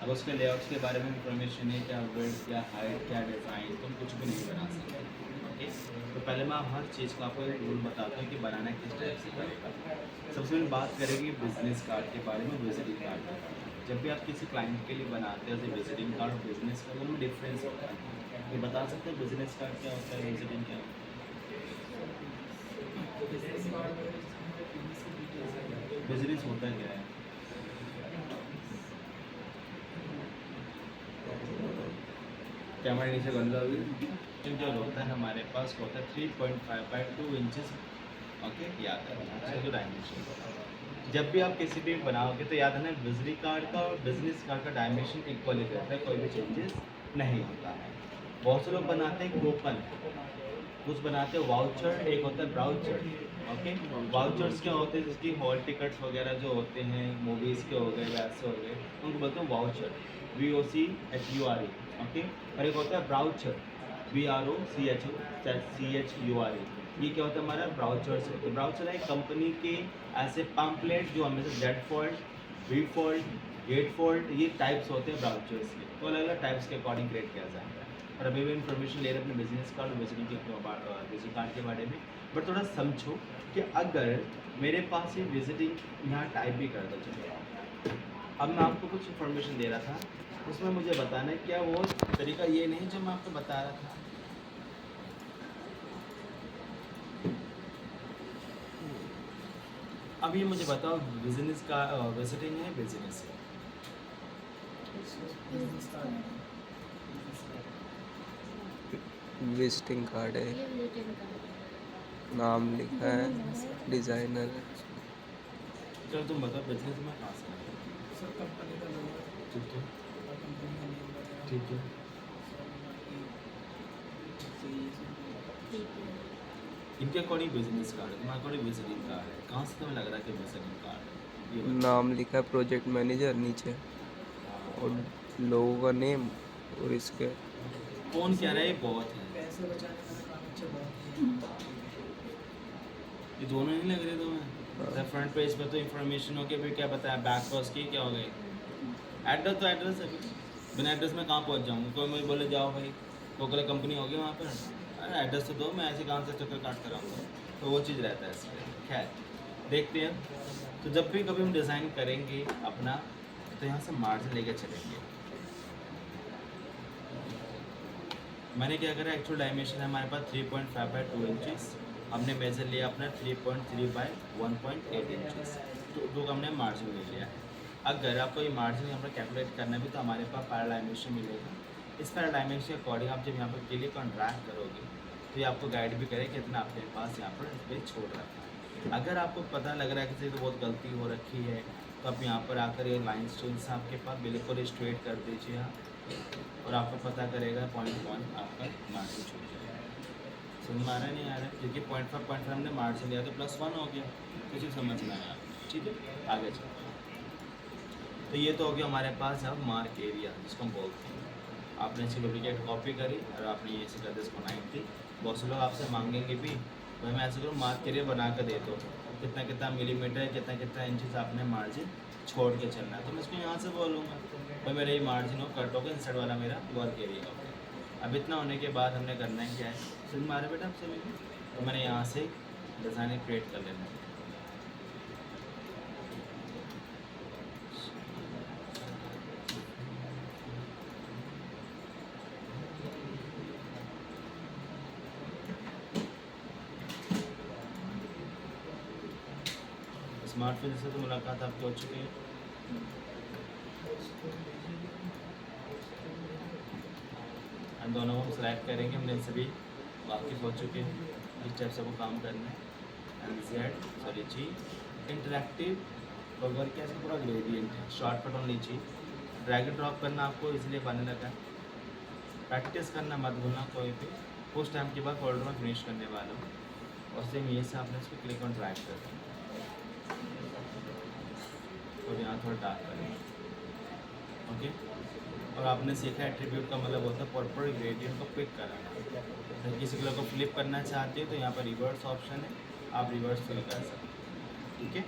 अब उसके लेआउट्स के बारे में इंफॉर्मेशन है, क्या विड्थ, क्या हाइट, क्या डिज़ाइन, तुम कुछ भी नहीं बना सकते। ओके, तो पहले मैं हर चीज़ का आपको एक रूल बताता हूँ कि बनाना किस टाइप से करेगा। सबसे पहले बात करेंगे बिजनेस कार्ड के बारे में, विजिटिंग कार्ड के बारे में। जब भी आप किसी क्लाइंट के लिए बनाते हैं जैसे विजिटिंग कार्ड और बिजनेस कार्ड, उनमें डिफरेंस होता है। ये बता सकते हैं बिजनेस कार्ड क्या होता है, विजिटिंग क्या होता है, बिजनेस होता क्या है? कैमरा नीचे कर लो अभी। जो होता है हमारे पास होता है 3.5 बाई 2 इंचज़। ओके, याद है जो डायमेंशन। जब भी आप किसी भी बनाओगे तो याद है ना, विजिटिंग कार्ड का और बिजनेस कार्ड का डायमेंशन इक्वल ही रहता है, कोई भी चेंजेस नहीं होता है। बहुत से लोग बनाते हैं कूपन, कुछ बनाते हैं वाउचर, एक होता है ब्राउचर। ओके, वाउचर्स क्या होते हैं, जिसकी हॉल टिकट्स वगैरह जो होते हैं मूवीज़ के हो गए, वैसे हो गए, उनको बोलते हैं वाउचर, VOCHURE। ओके, और एक होता है ब्राउचर, BROCHURE। ये क्या होता है हमारा ब्राउचर्स है। तो ब्राउचर है कंपनी के ऐसे पम्पलेट जो हमें से Z fold, V fold, gate fold, ये टाइप्स होते हैं ब्राउचर्स के। तो अलग अलग टाइप्स के अकॉर्डिंग क्रिएट किया जाता है। और अभी भी इन्फॉर्मेशन ले रहे हैं अपने बिजनेस कार्ड और विजिटिंग कार्ड के बारे में। बट थोड़ा समझो कि अगर मेरे पास ये विजिटिंग यहाँ टाइप भी कर दो, चलो अब मैं आपको कुछ इन्फॉर्मेशन दे रहा था, उसमें मुझे बताना है क्या वो तरीका ये नहीं जो मैं आपको बता रहा था। अब ये मुझे बताओ, बिजनेस का विजिटिंग है, बिजनेस है? विजिटिंग कार्ड है, ये विजिटिंग कार्ड नाम लिखा है, डिज़ाइनर है। चलो तुम बताओ बिजनेस में कहाँ से आया? सर कंपनी का लोगो, ठीक है, और कंपनी का नेम वगैरह, ठीक है। सर बाकी चाहिए सब। ठीक है। इनके अकॉर्डिंग बिजनेस कार्ड है, तुम्हारे अकॉर्डिंग विजिटिंग कार्ड है। कहाँ से तुम्हें लग रहा है कि विजिटिंग कार्ड है? ये बताओ। नाम लिखा है प्रोजेक्ट मैनेजर नीचे, और लोगों का नेम, और इसके कौन कह रहा है ये बहुत है? पैसे बचाने का काम अच्छा बहुत है। ये दोनों नहीं लग रहे तुम्हें? हाँ। फ्रंट पेज पे तो इन्फॉर्मेशन हो गया, फिर क्या बताया बैक पोस्ट की क्या हो गई? एड्रेस तो एड्रेस है, बिना एड्रेस में कहाँ पहुँच जाऊँगा? कोई मुझे बोले जाओ भाई कोकोला कंपनी होगी वहाँ पर, अरे एड्रेस तो दो, मैं ऐसे कहाँ से चक्कर काट कर आऊँगा? तो वो चीज़ रहता है इसमें। खैर देखते हैं। तो जब भी कभी हम डिज़ाइन करेंगे अपना, तो यहाँ से मार्जिन लेके चलेंगे। मैंने क्या करा, एक्चुअल डायमेंशन है हमारे पास 3.5 बाई 2 इंचज़। हमने मेजर लिया अपना 3.3 बाई 1.8 इंचज़। तो हमने मार्जिन ले लिया है। अगर आपको ये मार्जिन यहाँ पर कैलकुलेट करना भी तो हमारे पास पैरा डायमेंशन मिलेगा। इस पैरा डायमेंशन के अकॉर्डिंग आप जब यहाँ पर क्लिक ऑन ड्रैग करोगे तो ये आपको गाइड भी करे कितना आपके पास यहाँ पर स्पेस छोड़ रखा है। अगर आपको पता लग रहा है कि तो बहुत गलती हो रखी है, तो आप यहाँ पर आकर ये लाइन स्टोन्स आपके पास बिल्कुल स्ट्रेट कर दीजिए यहाँ, और आपको पता करेगा 0.1 आपका मार्जिन छूट जाएगा। समझ में आ रहा है नहीं आ रहा है? क्योंकि 0.5 हमने मार्जिन लिया तो +1 हो गया, तो चीज़ समझ में आया। ठीक है, आगे चलते हैं। तो ये तो हो गया हमारे पास अब मार्क एरिया, जिसको हम बोलते हैं। आपने इसकी डुप्लीकेट कॉपी करी और आपने ये ऐसे कर दिया इसको 90। बहुत से लोग आपसे मांगेंगे भी, भाई मैं ऐसे करूँ मार्क एरिया बना कर दे दो, कितना कितना मिलीमीटर, कितना कितना इंचज़ आपने मार्जिन छोड़ के चलना है। तो मैं इसको यहाँ से बोलूँगा भाई मेरा ये मार्जिन हो कट होगा, इंसर्ट वाला मेरा वर्क एरिया हो गया। अब इतना होने के बाद हमने करना है क्या है, समझ में आ रहा है बेटा आप सभी को? तो मैंने यहाँ से डिज़ाइन क्रिएट कर लेना है। स्मार्टफोन से तो मुलाकात आपकी हो चुकी है। हम दोनों को हम सेलेक्ट करेंगे, हमने सभी वाकिफ़ हो चुके हैं इस टाइप से वो काम करना है। जी इंटरेक्टिव और वर्क कैसे पूरा ग्रेडियंट है, शॉर्टकट ऑन लीजिए। ड्रैग एंड ड्रॉप करना आपको इसलिए बनने लगा है। प्रैक्टिस करना मत भूलना कोई भी। कुछ टाइम के बाद फोल्डर में फिनिश करने वाला हूँ, और सेम ये से आपने इसको क्लिक ऑन ड्रैग कर दिया और यहाँ थोड़ा डार्क करें। ओके, और आपने सीखा एट्रीब्यूट का मतलब होता है प्रॉपर ग्रेडियंट को पिक कराना। तो किसी कलर को फ्लिप करना चाहते हो तो यहाँ पर रिवर्स ऑप्शन है, आप रिवर्स फिल कर सकते हैं। ठीक है,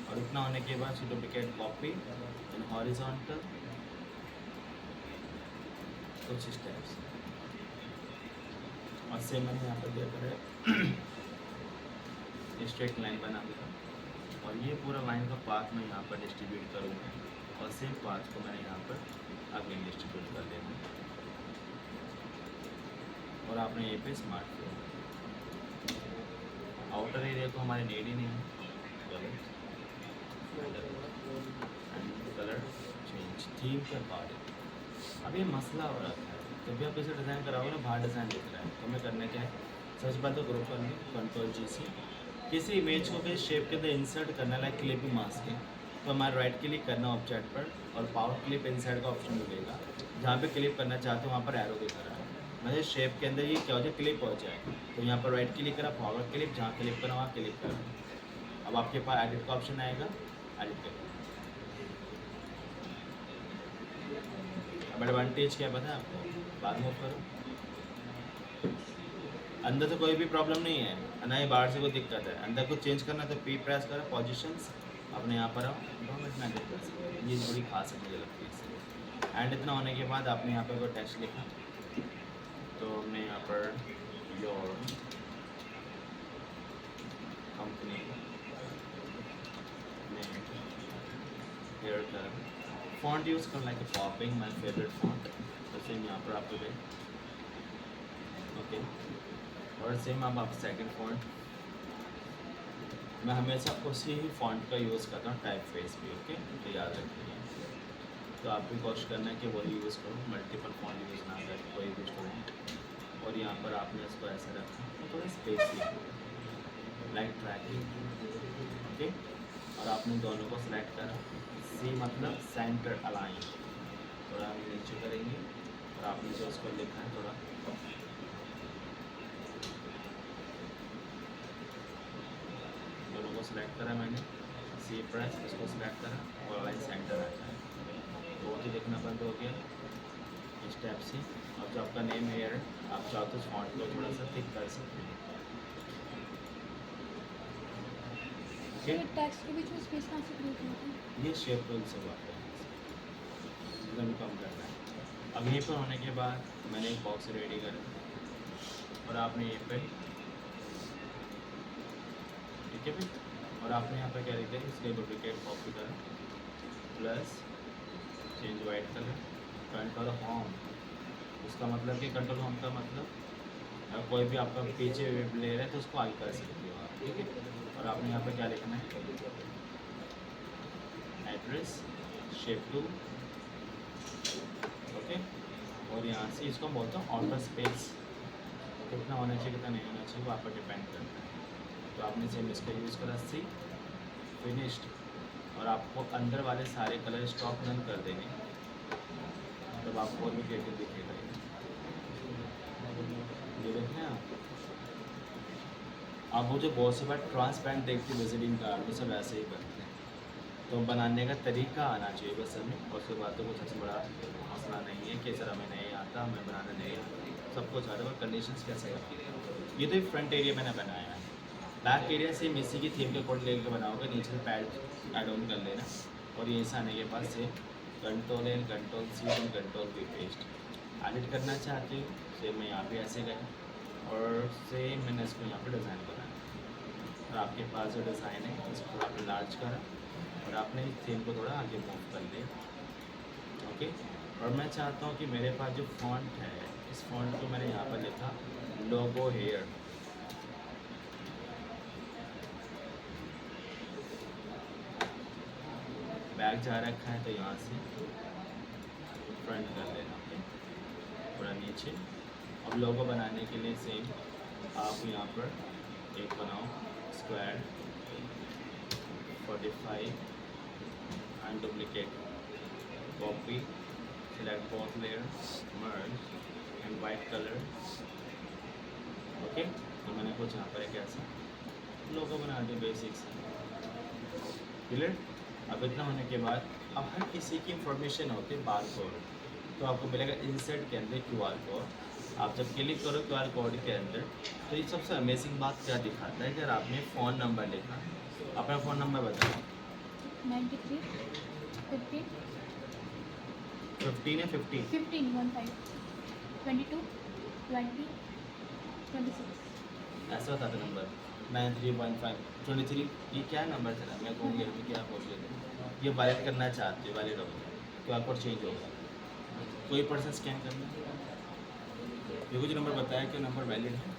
और इतना होने के बाद डुप्लीकेट कॉपी इन हॉरिजॉन्टल कुछ इस टाइप से। और सेम मैंने यहाँ पर क्या करा स्ट्रेट लाइन बना दिया और ये पूरा लाइन का पाथ मैं यहाँ पर डिस्ट्रीब्यूट करूँगा और सेम पाथ को मैंने यहाँ पर अगेन डिस्ट्रीब्यूट कर देना और आपने ये पे स्मार्ट किया। आउटर एरिया को हमारे नीड ही नहीं है, कलर चेंज थीम के अकॉर्डिंग। अब ये मसला हो रहा है, जब भी आप इसे डिज़ाइन कराओगे ना बाहर डिज़ाइन दिख रहा है, तो हमें करना क्या है, सबसे पहले तो ग्रुप करनी Ctrl+G किसी इमेज को भी शेप के अंदर इंसर्ट करना लाइक क्लिप मास्क है, तो हमारा राइट क्लिक करना ऑब्जेक्ट पर और पावर क्लिप इंसर्ट का ऑप्शन मिलेगा। जहाँ पे क्लिप करना चाहते हो वहाँ पर एरो दिख रहा है, मतलब शेप के अंदर ये क्या हो जाए क्लिप हो जाए, तो यहाँ पर राइट क्लिक करा फॉरवर्ड क्लिप, जहाँ क्लिक करा वहाँ क्लिक करा। अब आपके पास एडिट का ऑप्शन आएगा, एडिट करो। अब एडवांटेज क्या है पता है आपको, बाद में करो। अंदर तो कोई भी प्रॉब्लम नहीं है, ना ही बाहर से कोई दिक्कत है। अंदर को चेंज करना तो पी प्रेस करो, पोजीशंस अपने यहाँ पर आओ, 2 मिनट में एडिट कर सकते हैं। ये बड़ी खास है मुझे लगती है इससे। एंड इतना होने के बाद आपने यहाँ पर कोई टेक्स्ट लिखा, तो हमने यहाँ पर your company name here colour font use कर like popping my favourite font, तो सेम यहाँ पर आपको दे ओके। और सेम अब आप सेकंड फॉन्ट, मैं हमेशा उसी ही फॉन्ट का यूज़ करता हूँ टाइप फेस भी, ओके, तो याद रखिए। तो आप भी कोशिश करना है कि वही यूज़ करो, मल्टीपल फॉन्ट यूज़ ना करें कोई भी स्टूडेंट। और यहाँ पर आपने इसको ऐसा रखा तो थोड़ा स्पेस लाइक ट्रैकिंग, ओके। और आपने दोनों को सिलेक्ट करा, सी मतलब सेंटर अलाइन, थोड़ा हम नीचे करेंगे और आपने जो उसको लिखा है थोड़ा दोनों को सिलेक्ट करा मैंने, सी प्रेस इसको सिलेक्ट करा और अलाइन सेंटर आता है, बहुत ही देखना बंद हो गया इस टाइप से। और जो आपका नेम है यार, आप चाहो तो फॉन्ट को थोड़ा सा थिक कर सकते हैं, ओके। टेक्स्ट के बीच में स्पेस कहाँ से क्रिएट होता है? ये शेप टूल से बात है, एकदम कम करना है। अब यहीं पर होने के बाद मैंने एक बॉक्स रेडी करा और आपने ये पे ठीक है भाई, और आपने यहाँ पे क्या लिखते हैं, इसके डुप्लीकेट कॉपी करा plus change white colour control home. उसका मतलब कि कंट्रोल होम का मतलब अगर कोई भी आपका पीछे ले रहा है तो उसको आई कर सकते हो आप, ठीक है। और आपने यहाँ पे क्या लिखना है, एड्रेस शेप टूल, ओके। और यहाँ से इसको बोलता हूँ आउटर स्पेस, कितना होना चाहिए कितना नहीं होना चाहिए वो आप पर डिपेंड करता है। तो आपने सेम इसका यूज़ करा, सी फिनिश्ड। और आपको अंदर वाले सारे कलर स्टॉप नन कर देंगे, तब आपको और भी क्रिएटिव दिखेगा। ये देखें आप वो जो बहुत सी बार ट्रांसपेरेंट देखते विजिटिंग कार्ड वो सब ऐसे ही बनते हैं, तो बनाने का तरीका आना चाहिए बस हमें। और उसके बाद तो कुछ सबसे बड़ा मसला नहीं है कि सर हमें नहीं आता, हमें बनाना नहीं आता, सब कुछ आ रहा है। कंडीशंस कैसे करती है, ये तो एक फ्रंट एरिया मैंने बनाया है, बैक एरिया से इसी की थीम के कोड लेकर बनाओगे, नीचे से पैड ऐड ऑन कर लेना। और ये ऐसा आने के बाद से Ctrl N Ctrl C और Ctrl V पेस्ट एडिट करना चाहती हूँ, सेम मैं यहाँ पे ऐसे गया और सेम मैंने इसको यहाँ पे डिज़ाइन बनाया। और आपके पास जो डिज़ाइन है इसको आपने लार्ज करा और आपने इस थीम को थोड़ा आगे मूव कर लिया, ओके। और मैं चाहता हूँ कि मेरे पास जो फॉन्ट है, इस फॉन्ट को मैंने यहाँ पर लिखा लोगो हेयर, बैक जा रखा है तो यहाँ से फ्रंट कर लेना, ओके, थोड़ा नीचे। अब लोगो बनाने के लिए सेम आप यहाँ पर एक बनाओ square 45 and duplicate copy select both layers merge and white color, okay. तो मैंने कुछ यहाँ पर एक ऐसा लोगो बना दिया बेसिक से, क्लियर। अब इतना होने के बाद अब हर किसी की इंफॉर्मेशन होती है बार कोड, तो आपको मिलेगा इंसर्ट के अंदर QR कोड। आप जब क्लिक करो QR कोड के अंदर तो ये सबसे अमेजिंग बात क्या दिखाता है कि अगर आपने फ़ोन नंबर लिखा, अपना फ़ोन नंबर बताओ, 93 15 15 या 15 15 15 22, 20, 26. ऐसा होता था नंबर। मैं 3.5 23 ये क्या नंबर था? मैं कहूँगी अभी क्या पूछ लेते, ये वैलिड करना चाहते हो, वैलिड होगा, QR कोड चेंज होगा, कोई पर्सन स्कैन करना, ये कुछ नंबर बताया कि नंबर वैलिड है।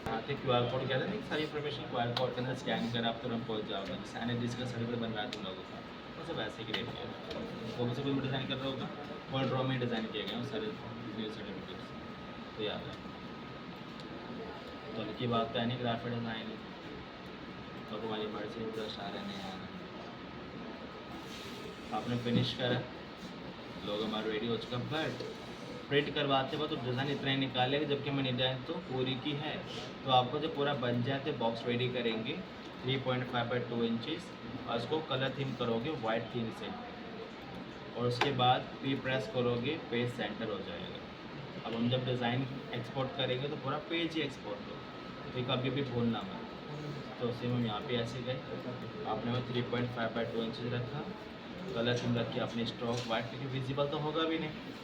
हाँ तो QR कोड क्या था, सारी इन्फॉर्मेशन QR कोड के अंदर स्कैन कर आप तुरंत पहुँच जाओगे। जैसे एनएडीसी का सर्टिफिकेट बन रहा है तुम लोगों का, वो सब ऐसे ही क्रिएट किया है। वो से कोई डिज़ाइन कर रहा होगा, वर्ल्ड ड्रॉ में डिज़ाइन किए गए हैं वो सारे सर्टिफिकेट्स, तो याद है। तो उनकी बात तो है नहीं, ग्राफिक डिज़ाइन तो तुम्हारी मर्जी, इंटरेस्ट आ रहे नहीं आ रहा। आपने फिनिश करा, लोग हमारा रेडी हो चुका, बट प्रिंट करवाते वक्त तो डिज़ाइन इतना ही निकालेगा, जबकि मैंने डिज़ाइन तो पूरी की है। तो आपको जब पूरा बन जाए तो बॉक्स रेडी करेंगे 3.5 बाई 2 इंचज़, और उसको कलर थीम करोगे वाइट थीम से, और उसके बाद प्री प्रेस करोगे, पेज सेंटर हो जाएगा। अब हम जब डिज़ाइन एक्सपोर्ट करेंगे तो पूरा पेज ही एक्सपोर्ट होगा, तो कभी भी भूलना मत। तो सेम हम यहाँ पे ऐसे गए, आपने मैं 3.5 बाई 2 इंचज़ रखा, कलर थीम रखी अपने स्ट्रोक वाइट, क्योंकि विजिबल तो होगा भी नहीं।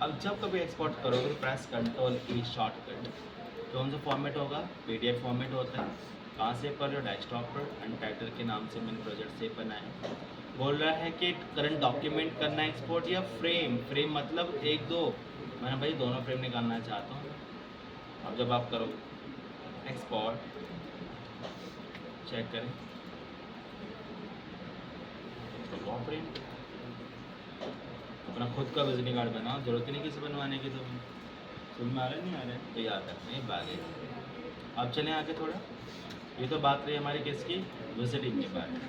अब जब कभी एक्सपोर्ट करोगे तो प्रेस Ctrl+E शॉर्टकट, तो हम जो फॉर्मेट होगा PDF फॉर्मेट होता है। कहाँ सेव कर रहे हो? डेस्कटॉप पर, अनटाइटल के नाम से मैंने प्रोजेक्ट सेव बनाया। बोल रहा है कि करंट डॉक्यूमेंट करना है एक्सपोर्ट या फ्रेम, फ्रेम मतलब 1-2, मैंने भाई दोनों फ्रेम निकालना चाहता हूँ। अब जब आप करोगे एक्सपोर्ट, चेक करें तो फ्रेम अपना खुद का विजिटिंग कार्ड बनाओ, जरूरत ही नहीं किसी बनवाने की। तो समझ में आ रहा है नहीं आ रहा है? तो याद रखना ये बात है। अब चलें आगे थोड़ा, ये तो बात रही हमारी किसकी, विजिटिंग के बारे में।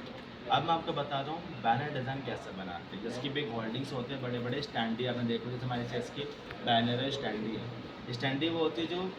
अब मैं आपको बता दूँ बैनर डिज़ाइन कैसे बनाते हैं। जिसकी बिग होल्डिंग्स होते हैं, बड़े बड़े स्टैंडी, आपने देखो जैसे हमारे चेस की बैनर है, स्टैंडी है। स्टैंडी वो होती है जो